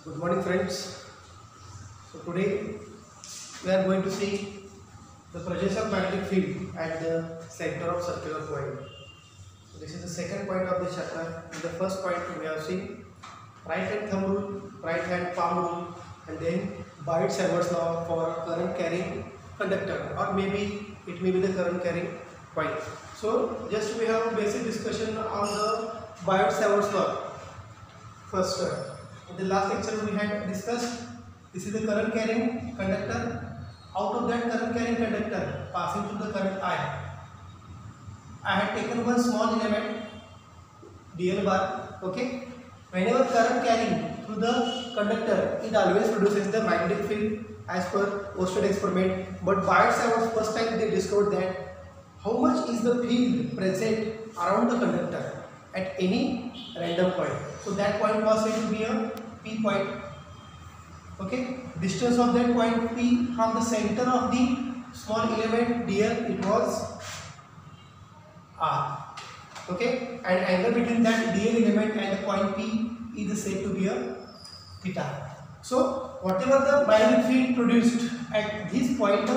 Good morning, friends. So today we are going to see the presence of magnetic field at the center of circular coil. So this is the second point of this chapter. In the first point we have seen right hand thumb rule, right hand palm rule, and then Biot-Savart's law for current carrying conductor, or maybe it may be the current carrying coil. So just we have a basic discussion on the Biot-Savart's law. First, in the last lecture we had discussed this is the current carrying conductor. Out of that current carrying conductor passing through the current I had taken one small element DL bar. Okay, whenever current carrying through the conductor, it always produces the magnetic field as per Oersted experiment. But Biot-Savart's first time they discovered that how much is the field present around the conductor at any random point. So that point was said to be a P point. Okay, distance of that point P from the center of the small element DL, it was R. Okay, and angle between that DL element and the point P is said to be a theta. So whatever the magnetic field produced at this point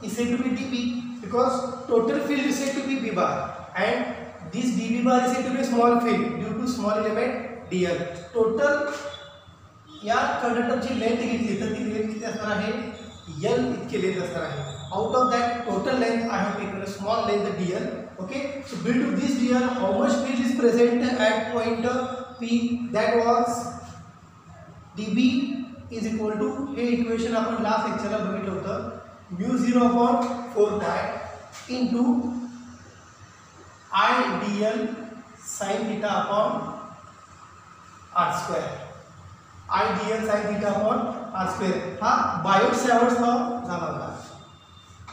is said to be dP, because total field is said to be B bar, and this dB bar is said to be a small field due to small element DL. Total या कंडक्टरची length घेतली तर ती length किती असणार आहे, L इतकी length असणार आहे. Out of that total length I have taken a small length DL. Okay, so built to this DL, how much field is present at point P? That was dB is equal to, हे equation आपण last लेक्चरला बघितलं होतं, μ0/4 pi into I dl sin theta upon r square. I dl sin theta upon r square हा Biot-Savart's law झाला होता.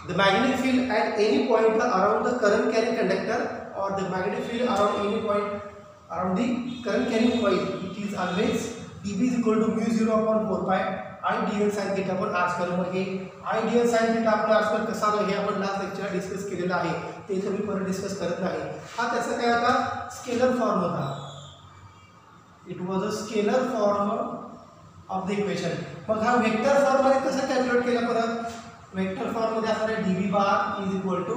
The magnetic field at any point around the current carrying conductor, or the magnetic field around any point around the current carrying coil, it is always dB is equal to μ0/4 pi I dl sin theta upon r square. मग हे I dl sin theta upon r square कसा आला हे आपण last lecture discuss केलेला आहे, ते इथे मी परत डिस्कस करत नाही. हा त्याचा काय होता, स्केलर फॉर्म होता. It was a scalar form of the equation. मग हा वेक्टर फॉर्म मध्ये कसं कॅल्क्युलेट केला, परत वेक्टर फॉर्म मध्ये असणार आहे dB bar is equal to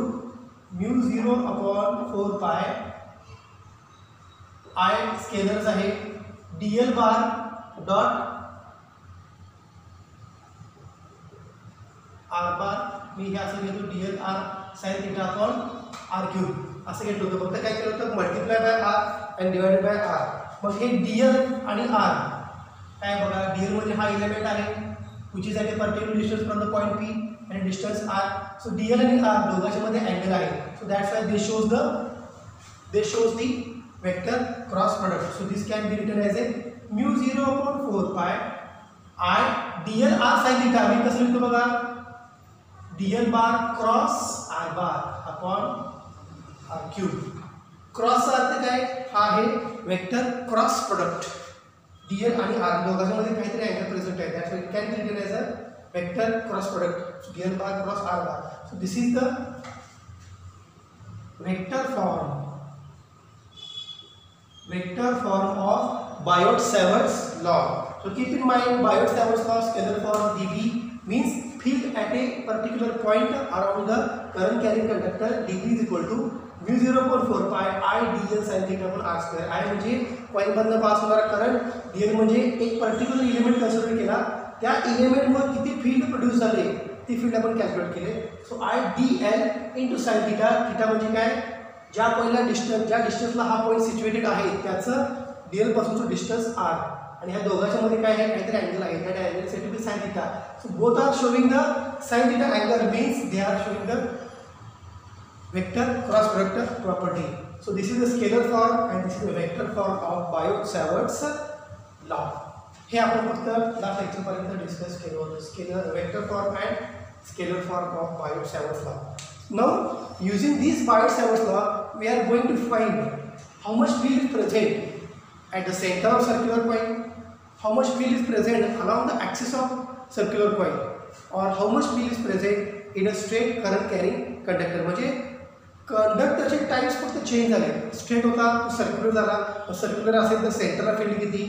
μ0/4 pi I scalars आहे dl bar dot r bar, मी हे असं घेतो dl r sin theta upon r cube असं घेतलं होतं. फक्त काय केलं होतं, multiply by r and divided by r. मग हे dl आणि r काय बघा, dl म्हणजे हा एलिमेंट आहे which is at a particular distance from the point P and distance r. So dl आणि r दोघांच्या मध्ये अँगल आहे. So that's why they shows the vector cross product. So this can be written as a μ0/4 pi I dl r sin theta. मी कसं लिहितो बघा, dl bar cross r bar upon r cube. Cross चा अर्थ काय, हा आहे vector cross product. dl आणि r दोघांच्या मध्ये काहीतरी अँगल प्रेझेंट आहे, that's why it can be written as a vector cross product. So dl bar cross r bar. So this is the vector form of Biot-Savart's law. So keep in mind, Biot-Savart's law, scalar form dB means field at a particular point around the current carrying conductor. dB is equal to μ0/4 pi I dl sin theta upon r square. I म्हणजे coil मधनं pass होणारा current, dl म्हणजे एक particular element consider केला, त्या element मध्ये किती field produce झाले ती फील्ड आपण कॅल्क्युलेट केले. So I dl into sin theta. Theta म्हणजे काय, ज्या पॉइंटला डिस्टन्स, ज्या डिस्टन्सला हा पॉइंट सिच्युएटेड आहे त्याचं dl पासूनचं डिस्टन्स r, आणि ह्या दोघांच्या मध्ये काय आहे, काहीतरी अँगल आहे, that angle set to be sin theta. So both are showing the sin theta angle, means they are showing the vector cross product property. So this is the scalar form and this is the vector form of Biot-Savart's law. हे आपण फक्त last lecture पर्यंत discuss केलं होतं, scalar vector form and scalar form of Biot-Savart's law. Now using this Biot-Savart's law, we are going to find how much field is present at the center of circular coil, how much field is present along the axis of circular coil, or how much field is present in a straight current carrying conductor. म्हणजे कंडक्टरचे types फक्त change झाले, straight होता तो circular झाला, circular असेल तर सेंटरला फील्ड किती,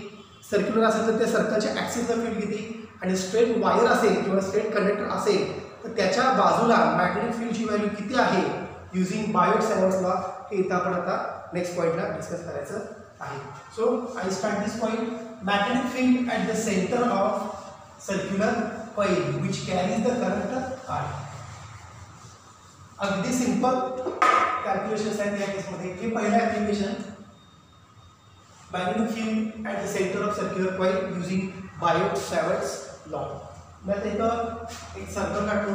सर्क्युलर असेल तर त्या सर्कलच्या ॲक्सिसला फील्ड किती, आणि स्ट्रेट वायर असेल किंवा स्ट्रेट कंडक्टर असेल तर त्याच्या बाजूला मॅग्नेटिक फील्डची व्हॅल्यू किती आहे युझिंग बायोट-सॅवर्ट्स लॉ, हे इथं आपण आता नेक्स्ट पॉईंटला डिस्कस करायचं आहे. So I start this point. Magnetic field at the centre of circular coil which carries the current I. अगदी सिंपल कॅल्क्युलेशन्स आहेत या केसमध्ये. हे पहिलं application, magnetic field at the centre of circular coil using Biot Savart's law. मी आता इथं एक सर्कल काढतो.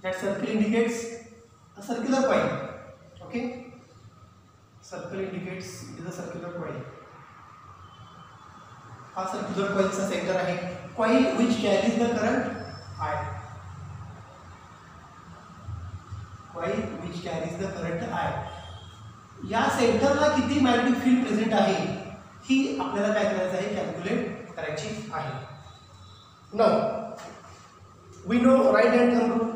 That circle indicates a circular coil. Okay, circle indicates it is a circular coil. हा सर्क्युलर कॉईलचा सेंटर आहे. Coil which carries the current I. Coil which carries the current I. या सेंटरला किती मॅग्नेटिक फील्ड प्रेझेंट आहे ही आपल्याला काय करायचं आहे, कॅल्क्युलेट करायची आहे. Now we know right hand thumb rule.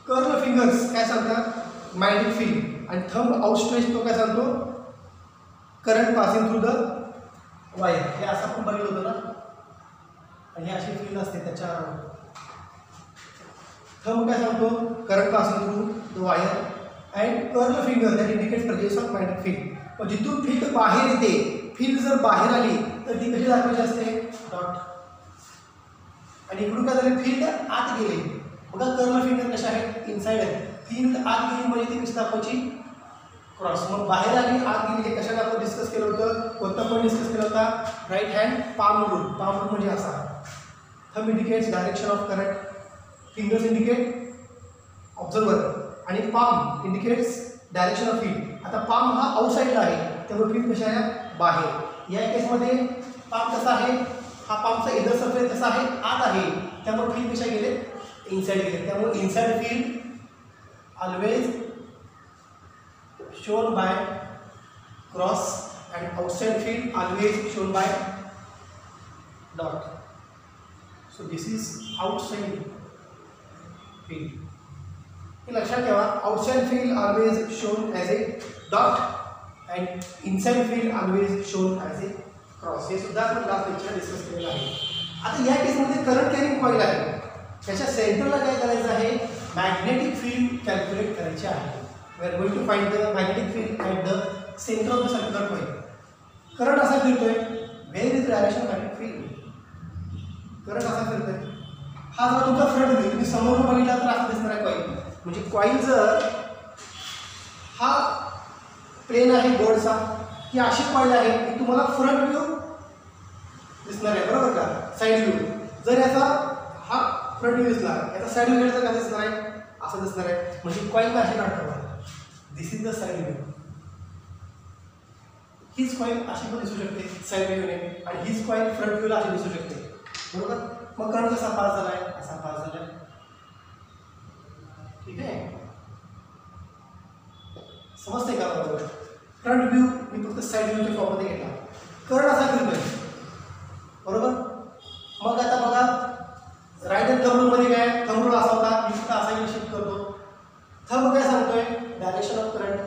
Curl fingers काय सांगतात, मॅग्नेटिक फील्ड, आणि थंब आउटस्ट्रेच तो काय सांगतो, current passing through the wire. हे असं आपण बघितलं होतं ना, आणि हे अशी फील्ड असते त्याच्यावर. थंब काय सांगतो, current passing through the wire, and curl finger that indicates presence of magnetic field. पण जिथून फील्ड बाहेर येते, फील्ड जर बाहेर आली तर ती कशी दाखवायची असते, डॉट. आणि इकडून काय झाले, फील्ड आत गेले. बघा कर्ल फिंगर कशा आहेत, इनसाइड आहेत. फील्ड आत गेली म्हणजे ती कशी दाखवायची, क्रॉस. मग बाहेर आली आत गेली, हे कशाला आपण डिस्कस केलं होतं, कोणता पण डिस्कस केला होता, right hand palm rule. Palm rule म्हणजे असा, thumb indicates direction of current, fingers indicate observer, आणि palm indicates direction of field. आता पाम हा आउटसाईडला आहे त्यामुळे फील्ड कशा आहे, बाहेर. या केसमध्ये पाम कसा आहे, हा पामचा इनर सरफेस कसा आहे, आत आहे, त्यामुळे फील्ड कशा गेले, इनसाइड गेले. त्यामुळे inside field always shown by cross, and outside field always shown by dot. So this is outside field. हे लक्षात ठेवा, outside field always shown as a dot and inside field always shown as a cross. हे सुद्धा आपण last lecture discuss केलेलं आहे. आता या केसमध्ये करंट कॅरिंग कॉईल आहे, त्याच्या सेंटरला काय करायचं आहे, मॅग्नेटिक फील्ड कॅल्क्युलेट करायचे आहे. We are going to find the magnetic field at the centre of the circular coil. Current असा फिरतोय, where is direction magnetic field. Current असा फिरतोय. हा जर तुमचा फ्रंट व्ह्यू तुम्ही समोरून बघितला तर असा दिसणार आहे कॉईल. म्हणजे कॉईल जर हा प्लेन आहे बोर्डचा, ही अशी कॉईल आहे की तुम्हाला फ्रंट व्ह्यू दिसणार आहे, बरोबर का, साईड व्ह्यू. जर याचा हा फ्रंट व्ह्यू दिसला, याचा साईड व्ह्यू कसा दिसणार आहे, असं दिसणार आहे. म्हणजे कॉईल अशी काढतो, दिस इज द साईड व्ह्यू. हीच कॉईल अशी पण दिसू शकते साईड व्ह्यूने, आणि हीच कॉईल फ्रंट व्ह्यूला अशी दिसू शकते, बरोबर. मग करंट कसा पास झाला आहे, असा पास झाला आहे, ठीक आहे. समजते का बरोबर. फ्रंट व्ह्यू मी फक्त साईड व्ह्यूच्या फॉर्ममध्ये घेतला, करंट असा फिरतोय, बरोबर. मग आता बघा राईट हँड थंब रूलमध्ये काय, थंब रूल असा होता, मी फक्त असा शिफ्ट करतो. थंब काय सांगतोय, डायरेक्शन ऑफ करंट.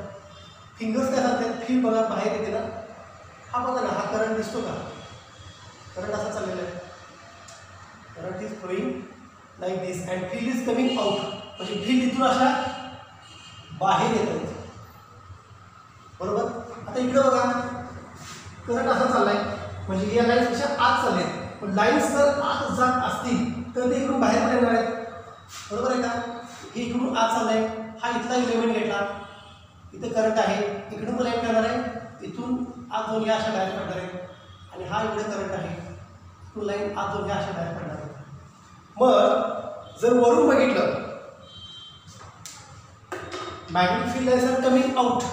फिंगर्स काय सांगतात, फील्ड बघा बाहेर येते ना, हा बघा ना, हा करंट दिसतो का, करंट असा चाललेला आहे, current is flowing like this and field is coming out. म्हणजे फील्ड इथून अशा बाहेर येत आहेत, बरोबर. आता इकडे बघा करंट असा चाललाय, म्हणजे या लाईन्स कशा आत चालले आहेत. पण लाईन्स जर आत जात असतील तर ते इकडून बाहेर पण येणार आहेत, बरोबर आहे का. हे इकडून आत चाललंय, हा इथला इलेमेंट घेतला, इथे करंट आहे, इकडून लाईन करणार आहे, इथून आत जाऊन या अशा बाहेर पडणार आहे, आणि हा इकडे करंट आहे, इथून लाईन आत जाऊन या अशा बाहेर पडणार आहे. मग जर वरून बघितलं, magnetic field lines are coming out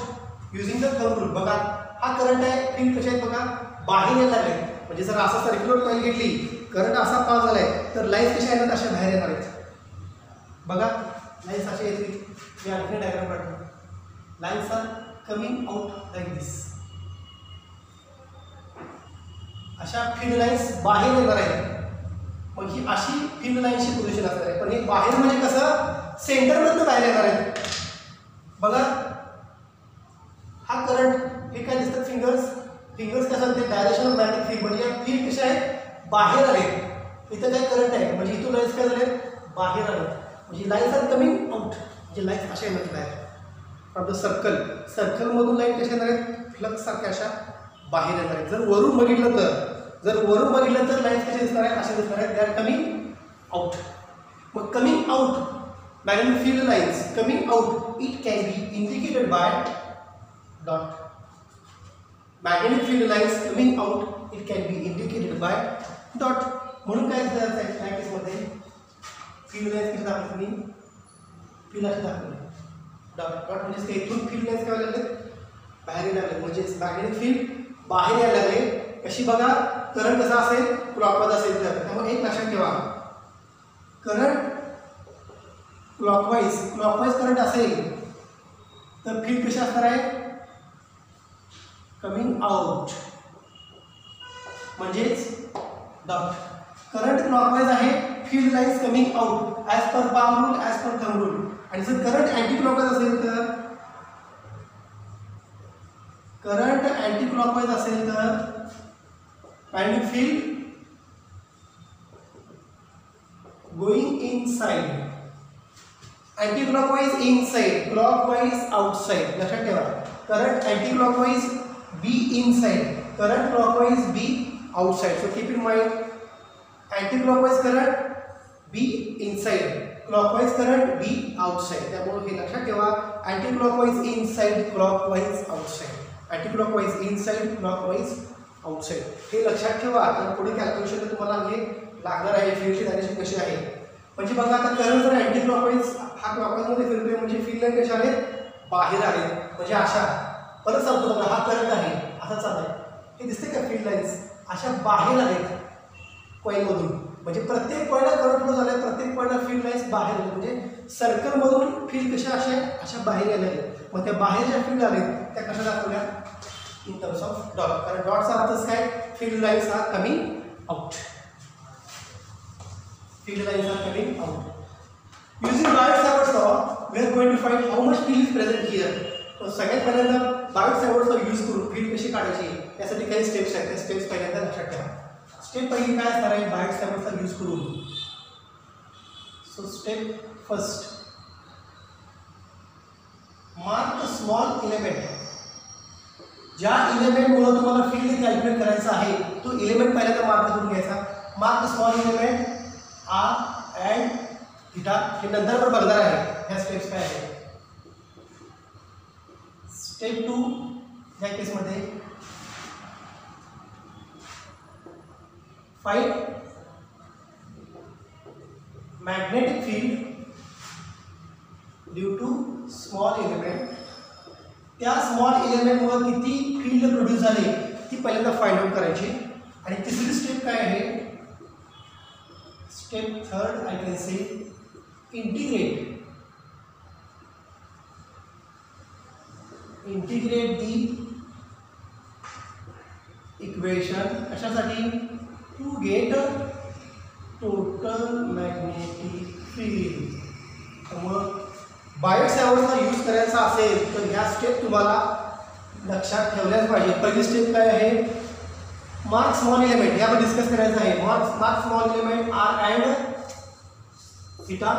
using the thumb rule. बघा हा करंट आहे, फील्ड कसे आहेत बघा, बाहेर यायला लागले. म्हणजे जर असा सर्क्युलर कॉईल घेतली, करंट असा पास झालाय, तर लाईन्स कशा येतात, अशा बाहेर येणार आहेत. बघा लाईन्स अशा येतील, मी आणखी डायग्राम काढतो. Lines are coming out like this, अशा फील्ड लाईन्स बाहेर येणार आहेत. मग ही अशी फील्ड लाईन्सची पोझिशन असणार आहे. पण हे बाहेर म्हणजे कसं, सेंटरमधनं बाहेर येणार आहेत. बघा हा करंट, हे काय दिसतात फिंगर्स, फिंगर्स काय सांगते डायरेक्शन ऑफ मॅग्नेटिक फील्ड, म्हणजे या फील्ड कशा आहेत बाहेर आले, इथं काय करंट आहे म्हणजे इथून लाईन्स काय झाले बाहेर आले, म्हणजे लाईन्स आर कमिंग आउट, म्हणजे लाईन्स अशा येणार आहे फ्रॉम द सर्कल, सर्कलमधून लाईन कशा येणार आहेत फ्लक्स सारख्या अशा बाहेर येणार आहेत. जर वरून बघितलं तर लाईन्स कशा दिसणार आहेत अशा दिसणार आहेत, दे आर कमिंग आउट. मग coming out magnetic field lines coming out it can B indicated by dot. Magnetic field lines coming out it can B indicated by dot. म्हणून काय करायचं आहे त्या केसमध्ये फील्ड लाईन्स किती दाखवली तुम्ही फील्ड अशी दाखवली डॉट डॉट, म्हणजे इथून फील्ड लाईन्स काय लागले बाहेर यायला लागले, म्हणजे मॅग्नेटिक फील्ड बाहेर यायला लागले. कशी बघा करंट कसा असेल क्लॉकवाईज असेल तर, त्यामुळे एक लक्षात ठेवा करंट क्लॉकवाईज करंट असेल तर फील्ड कशी असणार आहे कमिंग आउट, म्हणजेच डॉट. करंट क्लॉकवाईज आहे field lines coming out as per palm rule as per thumb rule. आणि जर करंट अँटी क्लॉकवाईज असेल तर magnetic field going inside, anti clockwise inside, clockwise outside. लक्षात ठेवा current anti clockwise be inside, current clockwise be outside. So keep in mind anti clockwise current be inside, clockwise current be outside. त्यामुळे हे लक्षात ठेवा anti clockwise inside clockwise outside, anti clockwise inside clockwise outside. हे लक्षात ठेवा कारण पुढे calculation तुम्हाला हे लागणार आहे फील्डची डायरेक्शन कशी आहे. म्हणजे बघा आता करंट जर अँटी क्लॉकवाईज हा क्लॉकवाईजमध्ये फिरतोय म्हणजे फील्ड लाईन कशा आहेत बाहेर आले, म्हणजे अशा परत सांगतो बघा हा करंट आहे असा चाललाय, हे दिसते का फील्ड लाईन्स अशा बाहेर आलेत कॉईलमधून, म्हणजे प्रत्येक पॉईंटला करंट फ्लो झालाय, प्रत्येक पॉईंटला फील्ड लाईन्स बाहेर आले, म्हणजे सर्कलमधून फील्ड कशा अशा बाहेर आल्या आहेत. मग त्या बाहेर ज्या फील्ड आलेत त्या कशा दाखवल्या इन टर्म्स ऑफ डॉट, कारण डॉटचा अर्थच काय field lines are coming out, field lines are coming out. Using Biot-Savart's law, we are going to find how much field is present here. तर सगळ्यात पहिल्यांदा Biot-Savart's law यूज करून field कशी काढायची यासाठी काही स्टेप्स आहेत, त्या स्टेप्स पहिल्यांदा लक्षात ठेवा. स्टेप पहिली काय असणार आहे Biot-Savart's law यूज करून. So step first mark small element. ज्या एलिमेंटमुळे तुम्हाला फील्ड कॅल्क्युलेट करायचं आहे तो एलिमेंट पहिल्यांदा मार्क करून घ्यायचा. Mark small element r and theta, हे नंतर पण बघणार आहे ह्या स्टेप्स काय आहेत. स्टेप 2 या केसमध्ये find magnetic field due to small element. त्या स्मॉल एलिमेंटमुळे किती फील्ड प्रोड्यूस झाले ती पहिल्यांदा फाइंड आउट करायची. आणि तिसरी स्टेप काय आहे step third I can say integrate the equation कशासाठी to get total magnetic field. मग बायोट-सॅवर्ट्सचा यूज करायचा असेल तर ह्या स्टेप तुम्हाला लक्षात ठेवल्याच पाहिजे. पहिली स्टेप काय आहे मार्क स्मॉल एलिमेंट, यामध्ये डिस्कस करायचं आहे. Mark small element r and theta.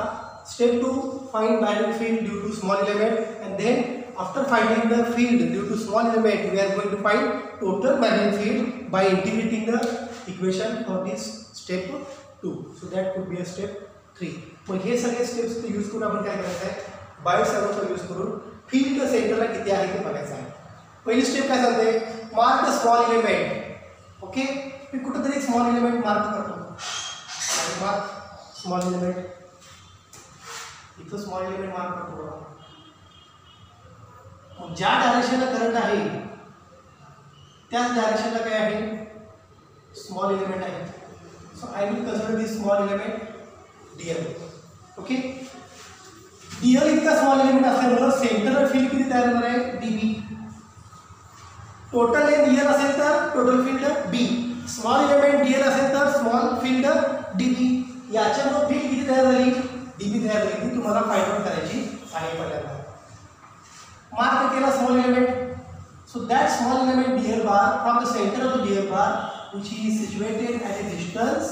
Step 2 find magnetic field due to small element, and then after finding the field due to small element we are going to find total magnetic field by integrating the equation for this step 2. So that could be a step 3. मग हे सगळे steps use करून आपण काय करायचं आहे बायोट-सॅवर्ट्सचा use करून field सेंटरला किती आहे ते बघायचं आहे. पहिली स्टेप काय सांगते मार्क स्मॉल एलिमेंट. ओके मी कुठेतरी एक स्मॉल एलिमेंट मार्क करतो, मार्क स्मॉल एलिमेंट इथं स्मॉल एलिमेंट मार्क करतो बघा. मग ज्या डायरेक्शनला करंट आहे त्याच डायरेक्शनला काय आहे स्मॉल एलिमेंट आहे. So I will consider this small element Diehl. Okay Diehl इतका स्मॉल एलिमेंट असल्यामुळे सेंटरल फील्ड किती तयार होणार आहे डीबी. टोटल लेंथ डीएल असेल तर टोटल फील्ड बी, स्मॉल एलिमेंट डीएल असेल तर स्मॉल फील्ड डीबी. याच्यामुळे फील्ड किती तयार झाली डीबी तयार झाली ती तुम्हाला फाइंड आउट करायची आहे. पहिल्यांदा मार्क केला small element. So that small element dl bar from the center of the dl bar, which is situated at a distance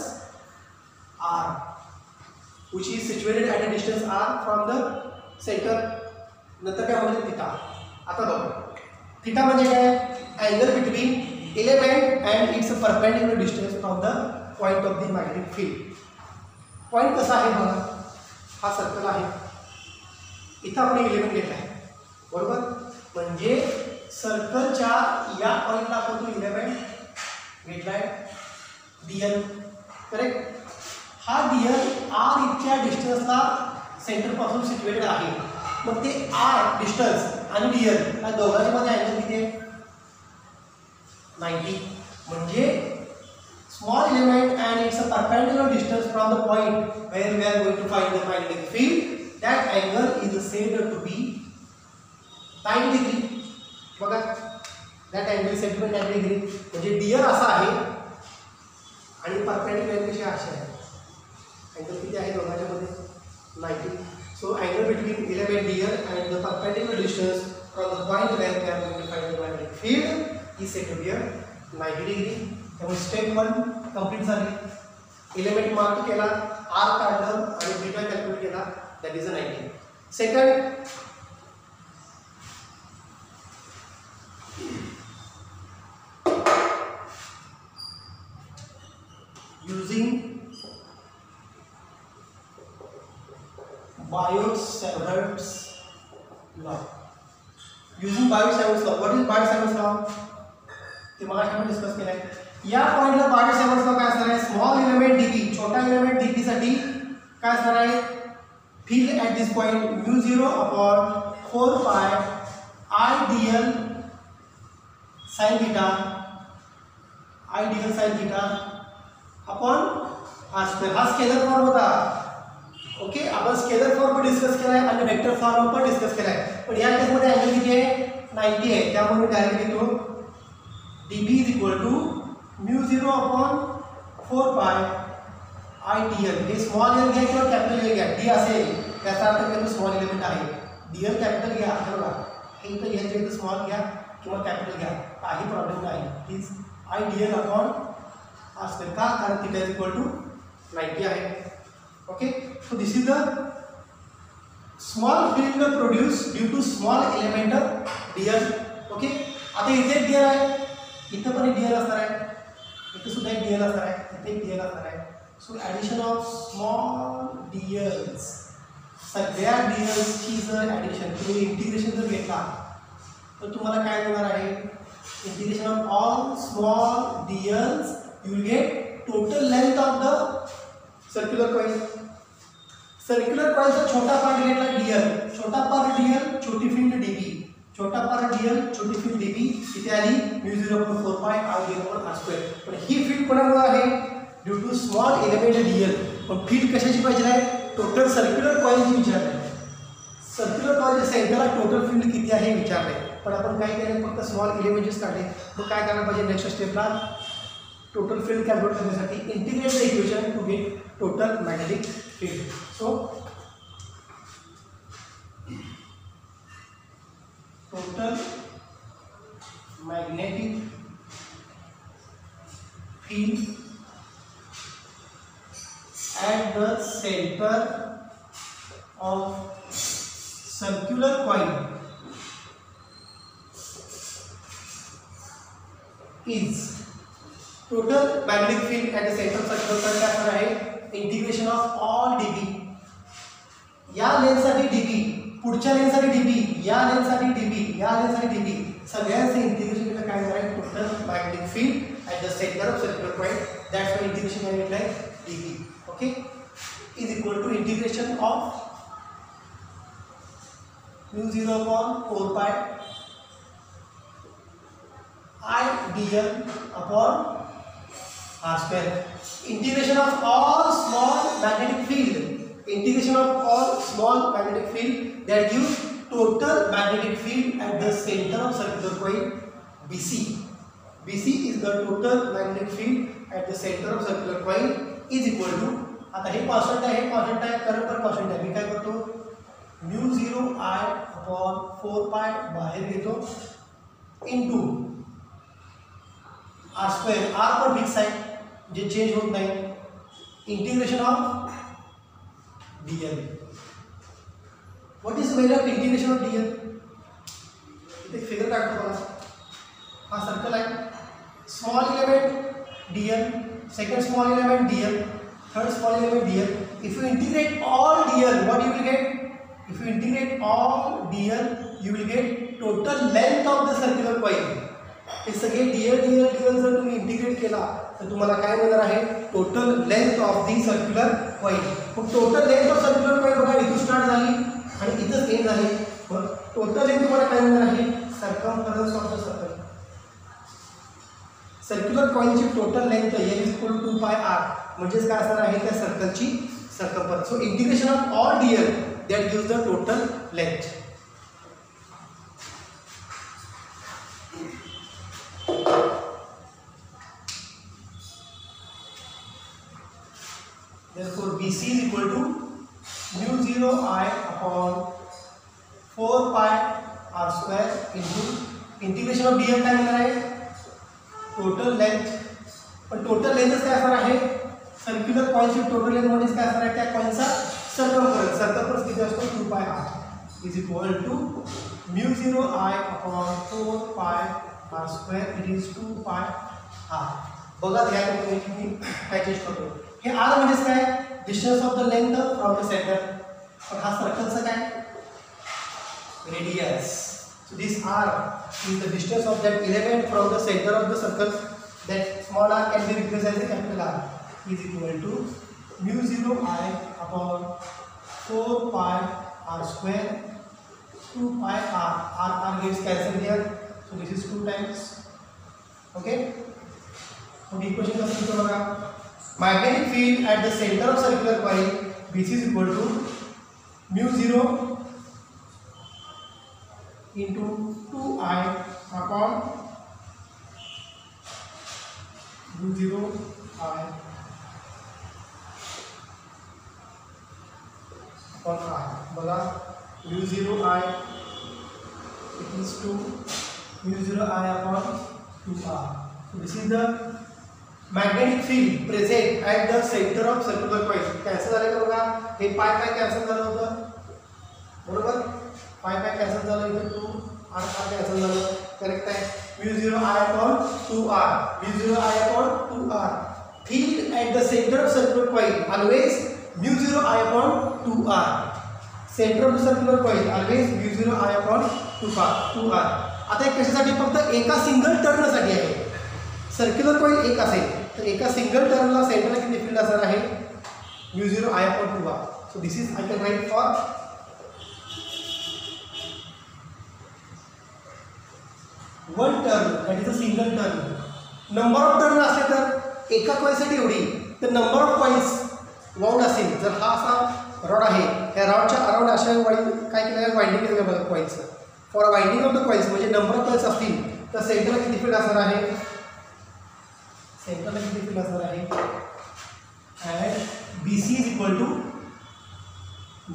r, from the center. नंतर काय म्हणतात थिटा. आता बघा थिटा म्हणजे काय, angle between element and it's perpendicular distance from the point of the magnetic field. Point कसा आहे बघा, हा सर्कल आहे, इथं आपण एलिमेंट घेतला आहे बरोबर, म्हणजे सर्कलच्या या पॉइंटला आपण तो एलिमेंट घेतलाय डीएल, करेक्ट. हा डीएल आर इतक्या डिस्टन्सला सेंटर पासून सिच्युएटेड आहे. मग ते आर डिस्टन्स आणि डीएल या दोघांच्या मध्ये अँगल किती आहे, 90. म्हणजे small element and it's a perpendicular distance from the point where we are going to find the magnetic field, that angle is said to be 90 degree. बघा that angle is said to be 90 degree. म्हणजे dl असा आहे आणि perpendicular कशी अशी आहे, angle किती आहे दोघांच्या मध्ये 90. So angle between element dl and the perpendicular distance from the point where we are going to find the magnetic field is said to be 90 degree. त्यामुळे स्टेप 1 कंप्लीट झाली. एलिमेंट मार्क केला, R काढलं आणि beta calculate केला, that is 90. Second, using Biot-Savart's law. Using Biot-Savart's law. What is Biot-Savart's law? ते मग आपण discuss केलाय. या पॉइंटला Biot-Savart's law काय असणार आहे, स्मॉल एलिमेंट dp, छोटा एलिमेंट dp साठी काय असणार आहे, field at this point μ0 upon 4 pi I dl sin theta upon r square. हा स्केलर फॉर्म होता. ओके, आपण स्केलर फॉर्म पण डिस्कस केलाय आणि वेक्टर फॉर्म पण डिस्कस केलाय. पण या केसमध्ये अँगल किती आहे, 90 आहे. त्यामुळे मी डायरेक्ट घेतो db is equal to μ0 upon 4 pi I dl. हे स्मॉल एल घ्या किंवा कॅपिटल एल घ्या, डी असेल त्याचा अर्थ काय, स्मॉल एलिमेंट आहे. dl कॅपिटल घ्या, बघा हे इथं घ्यायचं इथं स्मॉल घ्या किंवा कॅपिटल घ्या, काही प्रॉब्लेम नाही. Please I dl upon r square. का, कारण थीटा इज इक्वल टू 90 आहे. Okay, so this is the small field produce due to small element dl. Okay, आता इथे dl आहे, इथं पण एक dl असणार आहे, इथं सुद्धा एक dl असणार आहे, इथे एक dl असणार आहे. So addition of small dls, सगळ्या dlची जर ॲडिशन तुम्ही इंटिग्रेशन जर घेतला तर तुम्हाला काय मिळणार आहे, integration of all small dls you will get total length of the circular coil. Circular कॉइलचा छोटा पार्ट घेतला dl, छोटा पार्ट dl, छोटी फील्ड db, छोटा पार्ट dl, छोटी फील्ड db, इथे आली μ0 upon 4 pi I dl upon r square. पण ही फील्ड कोणामुळे आहे, due to small element dl. पण फील्ड कशाची पाहिजे आहे, टोटल सर्क्युलर कॉइलची विचारले. सर्क्युलर कॉइलच्या सेंटरला टोटल फील्ड किती आहे विचारले. पण आपण काय केलं, फक्त स्मॉल एलिमेंट्स काढले. मग काय करायला पाहिजे, नेक्स्ट स्टेपला टोटल फील्ड कॅल्क्युलेट करण्यासाठी integrate the equation to get total magnetic field. So total magnetic field at the center of circular coil is total magnetic field at the center of circular coil काय असणार आहे, integration of all db. या लेन्थसाठी db, पुढच्या लेन्थसाठी db, या लेन्थसाठी db, या लेन्थसाठी db, सगळ्यांचे integration केलं काय होणार आहे, total magnetic field at the centre of circular coil, that's why integration काय म्हटलंय db. Okay, is equal to integration of μ0 upon 4 pi I dl upon r square. Integration of all small magnetic field, integration of all small magnetic field that gives total magnetic field at the center of circular coil BC. BC is the total magnetic field at the center of circular coil is equal to, आता हे constant आहे, constant आहे, current पण constant आहे. मी काय करतो, μ0 I upon 4 पाय बाहेर घेतो इंटू आर स्क्वेअर, आर पण फिक्स आहे जे चेंज होत नाही, integration of Diehl. What is value of integration of Diehl? इथे फिगर काढतो बघा, हा सर्कल आहे, small element Diehl, second small element Diehl, third small element dl. If you integrate all dl, what you will get? If you integrate all dl, you will get total length of the circular coil. हे सगळे dl जर तुम्ही integrate केला तर तुम्हाला काय मिळणार आहे? Total length of the circular coil. मग total length of circular coil बघा इथून स्टार्ट झाली आणि इथंच एंड झाली. मग टोटल लेंथ तुम्हाला काय मिळणार आहे? Circumference of the circle. Circular कॉइलची total length L equal to 2πr म्हणजेच काय असणार आहे त्या सर्कलची circumference. So integration of all dl that gives the total length. Therefore BC is equal to mu 0 I upon 4 pi r square into integration of dl काय मिळणार आहे? Total length. पण टोटल लेंथच काय असणार आहे? सर्क्युलर कॉइलची टोटल लेंथ म्हणजे काय असणार आहे? त्या कॉइलचा सर्कमफरन्स. सर्कमफरन्स किती असतो? 2πr is equal to mu 0 I upon 4 pi r square it is 2πr. बघा घ्या तुम्ही काय चेंज करतो. हे r म्हणजे काय? Distance of the length from the centre. पण हा सर्कलचा काय? Radius. So this r is the distance of that element from the center of the circle. That small r can be replaced as a capital R is equal to mu 0 I upon 4 pi r square 2 pi r gets cancelled here. So this is 2 times. Okay. So the equation is simple बघा. Magnetic field at the center of circular coil BC is equal to mu 0 into 2I upon mu 0 I upon I. बघा mu 0 I it is 2 mu 0 I upon 2R. So this is the magnetic field present at the center of circular coil. Cancel झाले का बघा? हे पाय cancel झालं होतं बरोबर. पाय कॅन्सल झालं, इथं 2 r कॅन्सल झालं. करेक्ट आहे. mu 0 I upon 2r, mu 0 I upon 2r. Field at the center of circular coil always mu 0 I upon 2r. Center of the circular coil always mu 0 I upon 2r. आता एक कशासाठी? फक्त एका single टर्नसाठी आहे. Circular coil एक असेल तर एका सिंगल टर्नला सेंटरला किती फील्ड असणार आहे? mu 0 I upon 2r. So this is I can write for one turn that is a single turn. Number of turn असले तर एका कॉइलसाठी एवढी, तर नंबर ऑफ कॉइल्स वाउंड असेल. जर हा असा रॉड आहे, ह्या रॉडच्या अराउंड अशा काय केलं आहे? वाइंडिंग केलं बघा कॉइल्सचं. For winding of the coils म्हणजे नंबर ऑफ कॉइल्स असतील तर सेंटरला किती फील्ड असणार आहे? सेंटरला किती फील्ड असणार आहे? And BC is equal to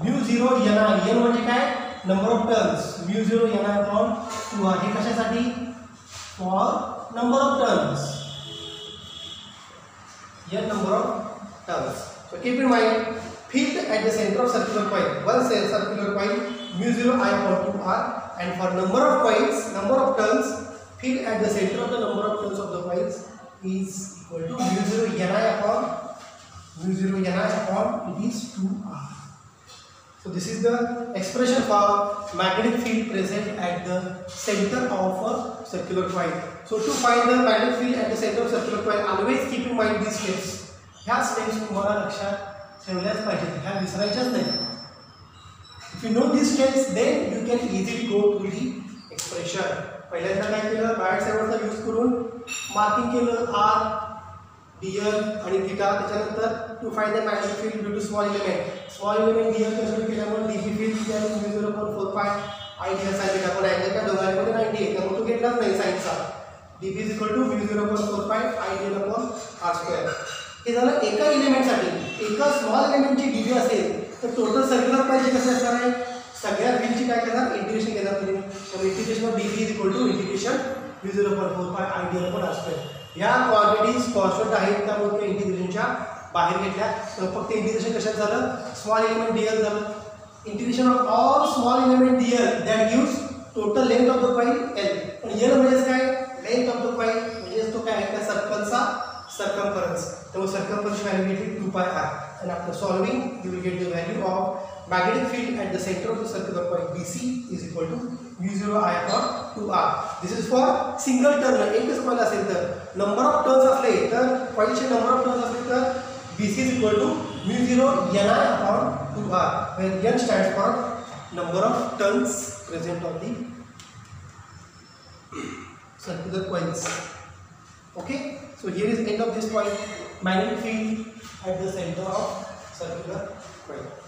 mu 0 Ni. N म्हणजे काय? Number of turns. mu 0 Ni upon 2r. हे कशासाठी? For number of turns. N number of turns. So keep in mind, field at the center of circular coil. One circular coil mu 0 I upon 2r, and for number of coils, number of turns, field at the center of the number of turns of the coils is equal to mu 0 Ni upon it is 2r. So this is the expression for magnetic field present at the center of a circular coil. So to find the magnetic field at the center of circular coil, always keep in mind these steps. ह्या steps तुम्हाला लक्षात ठेवल्याच पाहिजेत, ह्या विसरायच्याच नाही. If you know these steps, then you can easily go to the expression. पहिल्यांदा काय केलं? Biot सेव्हरचा यूज करून मार्किंग केलं r, dl आणि थीटा. त्याच्यानंतर to find the magnetic field due to small element dl consider केल्यामुळे db फील्ड किती आहे? mu 0.4 pi I dl sin theta. पण अँगल काय दोघांमध्ये 90 आहे, त्यामुळे तो घेतलाच नाही साइनचा. db is equal to mu 0.4 pi I dl upon r square. हे झालं एका एलिमेंटसाठी. एका स्मॉल एलिमेंटची db असेल तर टोटल सर्क्युलर पाहिजे कसं असणार आहे? सगळ्या फील्डची काय करणार? इंटिग्रेशन घेणार तुम्ही. तर integration of db is equal to integration μ0.4 pi ideal पण असते. या क्वांटिटीज कॉन्स्टंट आहेत त्यामुळे त्या इंटिग्रेशनच्या बाहेर घेतल्या. तर फक्त इंटिग्रेशन कशात झालं, स्मॉल एलिमेंट डीएल झालं. Integration of all small element Diehl that gives total length of the coil L. पण एल म्हणजे काय, लेंथ ऑफ द कॉइल म्हणजे तो काय आहे त्या सर्कलचा सर्कमफरन्स. त्यामुळे सर्कमफरन्स व्हॅल्यू घेतली 2 pi r. and after solving you will get the value of magnetic field at the center of the circular coil BC is equal to mu0 I upon 2r. this is for single turn. एकच coil असेल तर number of turns असले तर कॉइलचे number of turns असले तर BC is equal to mu0 Ni upon 2r where N stands for number of turns present on the circular coils. Okay, so here is end of this point, magnetic field at the center of circular coil.